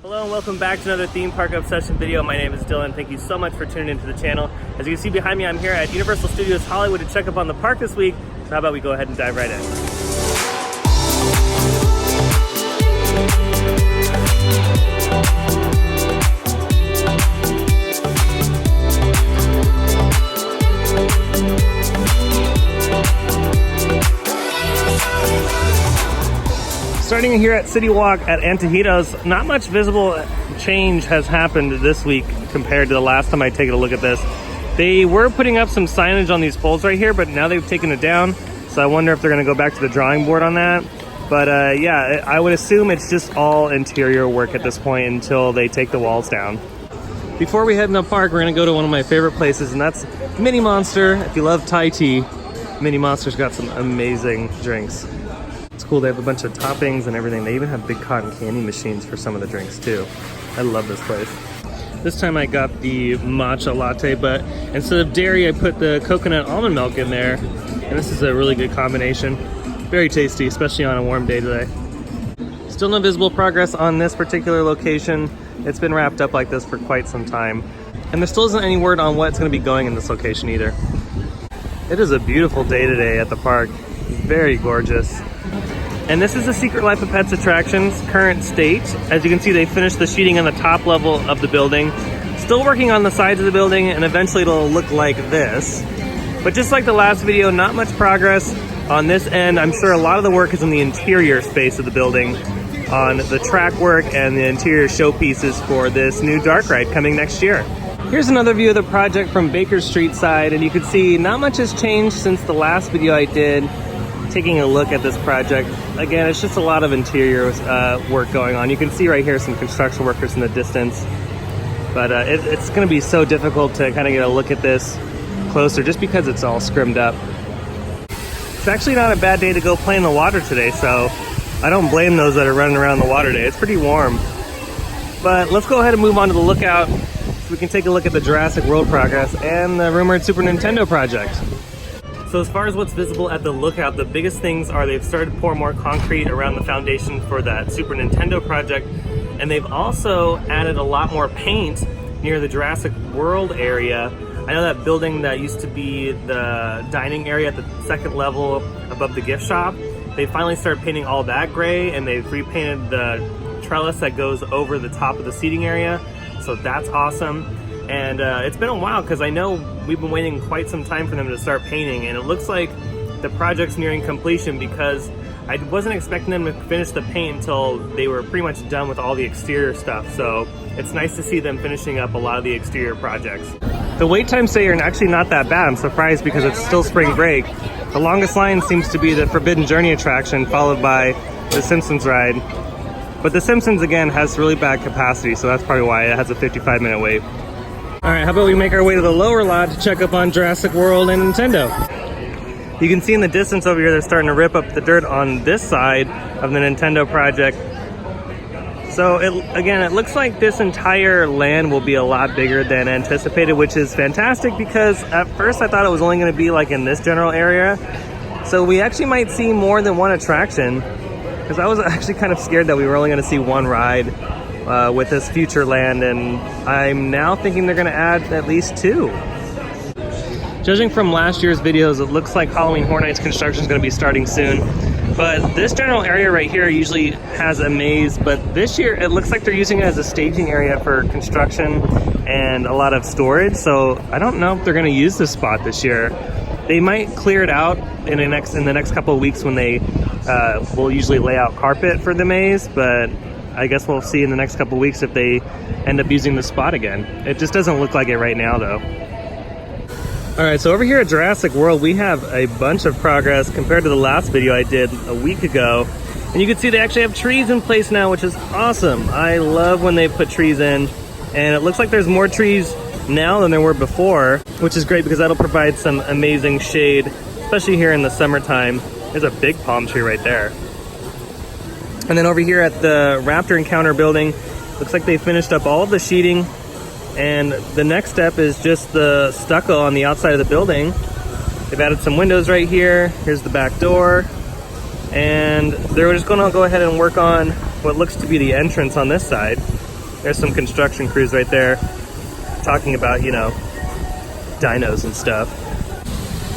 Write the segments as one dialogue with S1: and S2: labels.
S1: Hello and welcome back to another theme park obsession video. My name is Dylan. Thank you so much for tuning into the channel. As you can see behind me, I'm here at Universal Studios Hollywood to check up on the park this week. So how about we go ahead and dive right in. Starting here at City Walk at Antojitos, not much visible change has happened this week compared to the last time I take a look at this. They were putting up some signage on these poles right here, but now they've taken it down. So I wonder if they're gonna go back to the drawing board on that. But yeah, I would assume it's just all interior work at this point until they take the walls down. Before we head in the park, we're gonna go to one of my favorite places, and that's Mini Monster. If you love Thai tea, Mini Monster's got some amazing drinks. It's cool, they have a bunch of toppings and everything. They even have big cotton candy machines for some of the drinks too. I love this place. This time I got the matcha latte, but instead of dairy, I put the coconut almond milk in there. And this is a really good combination. Very tasty, especially on a warm day today. Still no visible progress on this particular location. It's been wrapped up like this for quite some time. And there still isn't any word on what's gonna be going in this location either. It is a beautiful day today at the park. Very gorgeous. And this is the Secret Life of Pets attraction's current state. As you can see, they finished the sheeting on the top level of the building. Still working on the sides of the building, and eventually it'll look like this. But just like the last video, not much progress on this end. I'm sure a lot of the work is in the interior space of the building on the track work and the interior showpieces for this new dark ride coming next year. Here's another view of the project from Baker Street side, and you can see not much has changed since the last video I did. Taking a look at this project, again, it's just a lot of interior work going on. You can see right here some construction workers in the distance, but it's going to be so difficult to kind of get a look at this closer just because it's all scrimmed up. It's actually not a bad day to go play in the water today, so I don't blame those that are running around the water today. It's pretty warm. But let's go ahead and move on to the lookout so we can take a look at the Jurassic World progress and the rumored Super Nintendo project. So as far as what's visible at the lookout, the biggest things are they've started to pour more concrete around the foundation for that Super Nintendo project, and they've also added a lot more paint near the Jurassic World area. I know that building that used to be the dining area at the second level above the gift shop, they finally started painting all that gray, and they've repainted the trellis that goes over the top of the seating area, so that's awesome. And it's been a while because I know we've been waiting quite some time for them to start painting, and it looks like the project's nearing completion because I wasn't expecting them to finish the paint until they were pretty much done with all the exterior stuff. So it's nice to see them finishing up a lot of the exterior projects. The wait times today are actually not that bad. I'm surprised because it's still spring break. The longest line seems to be the Forbidden Journey attraction, followed by the Simpsons ride. But the Simpsons, again, has really bad capacity, so that's probably why it has a 55-minute wait. All right, how about we make our way to the lower lot to check up on Jurassic World and Nintendo. You can see in the distance over here, they're starting to rip up the dirt on this side of the Nintendo project. So again, it looks like this entire land will be a lot bigger than anticipated, which is fantastic because at first I thought it was only gonna be like in this general area. So we actually might see more than one attraction, because I was actually kind of scared that we were only gonna see one ride with this future land, and I'm now thinking they're gonna add at least two. Judging from last year's videos, it looks like Halloween Horror Nights construction is gonna be starting soon. But this general area right here usually has a maze, but this year it looks like they're using it as a staging area for construction and a lot of storage. So I don't know if they're gonna use this spot this year. They might clear it out in the next couple of weeks when they will usually lay out carpet for the maze, but I guess we'll see in the next couple weeks if they end up using the spot again. It just doesn't look like it right now though. All right, so over here at Jurassic World, we have a bunch of progress compared to the last video I did a week ago. And you can see they actually have trees in place now, which is awesome. I love when they put trees in, and it looks like there's more trees now than there were before, which is great because that'll provide some amazing shade, especially here in the summertime. There's a big palm tree right there. And then over here at the Raptor Encounter building, looks like they finished up all of the sheeting, and the next step is just the stucco on the outside of the building. They've added some windows right here. Here's the back door. And they're just gonna go ahead and work on what looks to be the entrance on this side. There's some construction crews right there talking about, you know, dinos and stuff.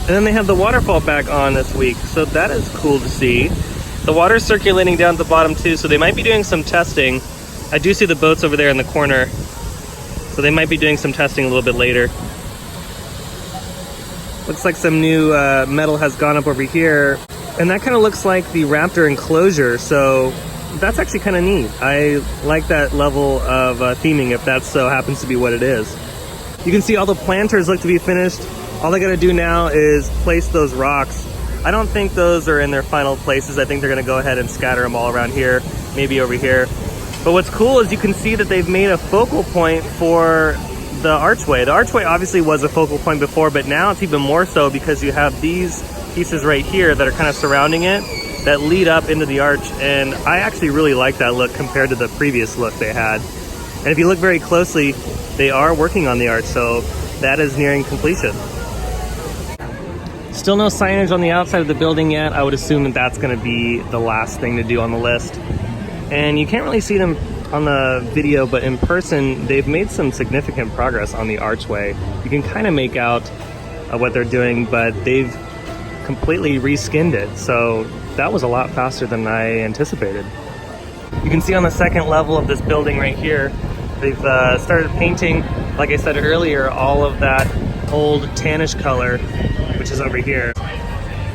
S1: And then they have the waterfall back on this week, so that is cool to see. The water's circulating down at the bottom too, so they might be doing some testing. I do see the boats over there in the corner, so they might be doing some testing a little bit later. Looks like some new metal has gone up over here, and that kind of looks like the raptor enclosure, so that's actually kind of neat. I like that level of theming, if that so happens to be what it is. You can see all the planters look to be finished. All they gotta do now is place those rocks. I don't think those are in their final places. I think they're gonna go ahead and scatter them all around here, maybe over here. But what's cool is you can see that they've made a focal point for the archway. The archway obviously was a focal point before, but now it's even more so because you have these pieces right here that are kind of surrounding it that lead up into the arch. And I actually really like that look compared to the previous look they had. And if you look very closely, they are working on the arch, so that is nearing completion. Still no signage on the outside of the building yet. I would assume that that's going to be the last thing to do on the list. And you can't really see them on the video, but in person, they've made some significant progress on the archway. You can kind of make out what they're doing, but they've completely reskinned it. So that was a lot faster than I anticipated. You can see on the second level of this building right here, they've started painting, like I said earlier, all of that old tannish color, which is over here.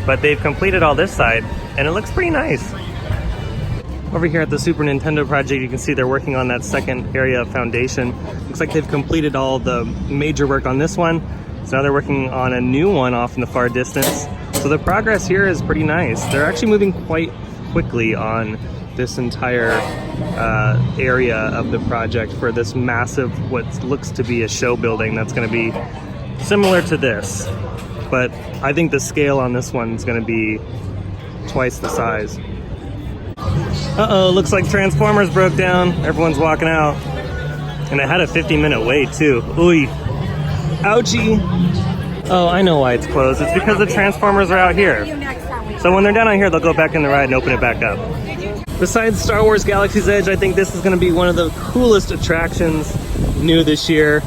S1: But they've completed all this side, and it looks pretty nice. Over here at the Super Nintendo project, you can see they're working on that second area of foundation. Looks like they've completed all the major work on this one. So now they're working on a new one off in the far distance. So the progress here is pretty nice. They're actually moving quite quickly on this entire area of the project for this massive, what looks to be a show building that's going to be similar to this. But I think the scale on this one is going to be twice the size. Uh-oh, looks like Transformers broke down. Everyone's walking out. And it had a 50-minute wait too. Ooh. Ouchie. Oh, I know why it's closed. It's because the Transformers are out here. So when they're down out here, they'll go back in the ride and open it back up. Besides Star Wars Galaxy's Edge, I think this is going to be one of the coolest attractions new this year.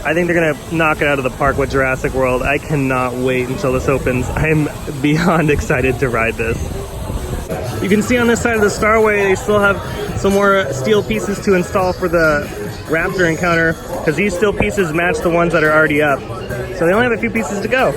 S1: I think they're going to knock it out of the park with Jurassic World. I cannot wait until this opens. I'm beyond excited to ride this. You can see on this side of the Starway, they still have some more steel pieces to install for the Raptor encounter, because these steel pieces match the ones that are already up. So they only have a few pieces to go.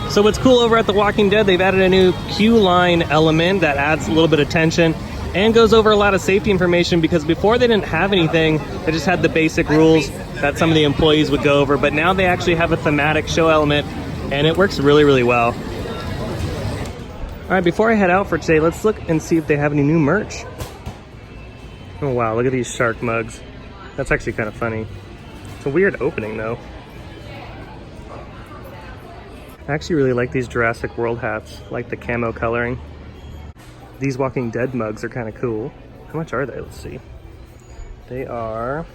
S1: So what's cool over at The Walking Dead, they've added a new queue line element that adds a little bit of tension and goes over a lot of safety information, because before they didn't have anything. They just had the basic rules that some of the employees would go over, but now they actually have a thematic show element, and it works really, really well. All right, before I head out for today, let's look and see if they have any new merch. Oh wow, look at these shark mugs. That's actually kind of funny. It's a weird opening though. I actually really like these Jurassic World hats, like the camo coloring. These Walking Dead mugs are kind of cool. How much are they? Let's see. They are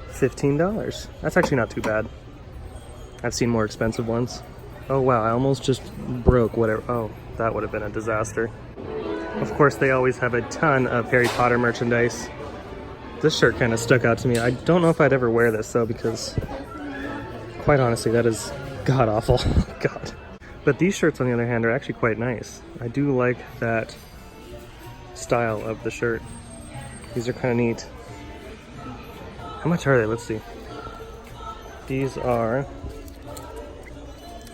S1: $15. That's actually not too bad. I've seen more expensive ones. Oh wow, I almost just broke whatever. Oh, that would have been a disaster. Of course, they always have a ton of Harry Potter merchandise. This shirt kind of stuck out to me. I don't know if I'd ever wear this though, because quite honestly, that is god awful. God. But these shirts, on the other hand, are actually quite nice. I do like that style of the shirt. These are kind of neat. How much are they? Let's see. These are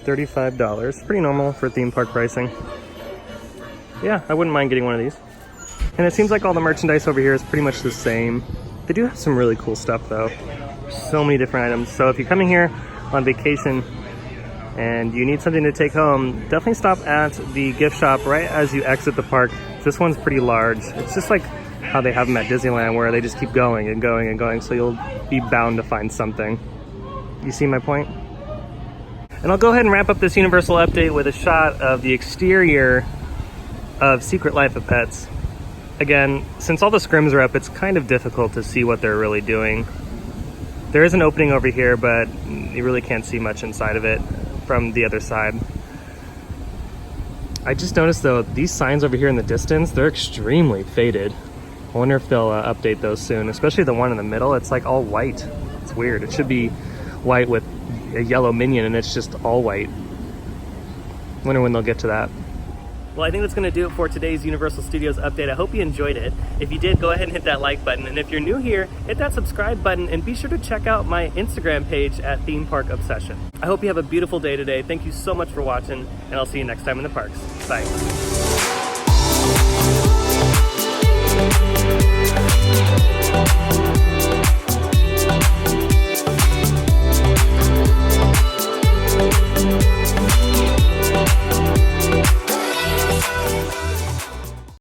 S1: $35. Pretty normal for theme park pricing. Yeah, I wouldn't mind getting one of these. And it seems like all the merchandise over here is pretty much the same. They do have some really cool stuff though. So many different items. So if you're coming here on vacation and you need something to take home, definitely stop at the gift shop right as you exit the park. This one's pretty large. It's just like how they have them at Disneyland, where they just keep going and going and going, so you'll be bound to find something. You see my point? And I'll go ahead and wrap up this Universal update with a shot of the exterior of Secret Life of Pets. Again, since all the scrims are up, it's kind of difficult to see what they're really doing. There is an opening over here, but you really can't see much inside of it from the other side. I just noticed though, these signs over here in the distance, they're extremely faded. I wonder if they'll update those soon, especially the one in the middle. It's like all white. It's weird. It should be white with a yellow minion, and it's just all white. Wonder when they'll get to that. Well, I think that's going to do it for today's Universal Studios update. I hope you enjoyed it. If you did, go ahead and hit that like button. And if you're new here, hit that subscribe button and be sure to check out my Instagram page at Theme Park Obsession. I hope you have a beautiful day today. Thank you so much for watching, and I'll see you next time in the parks. Bye.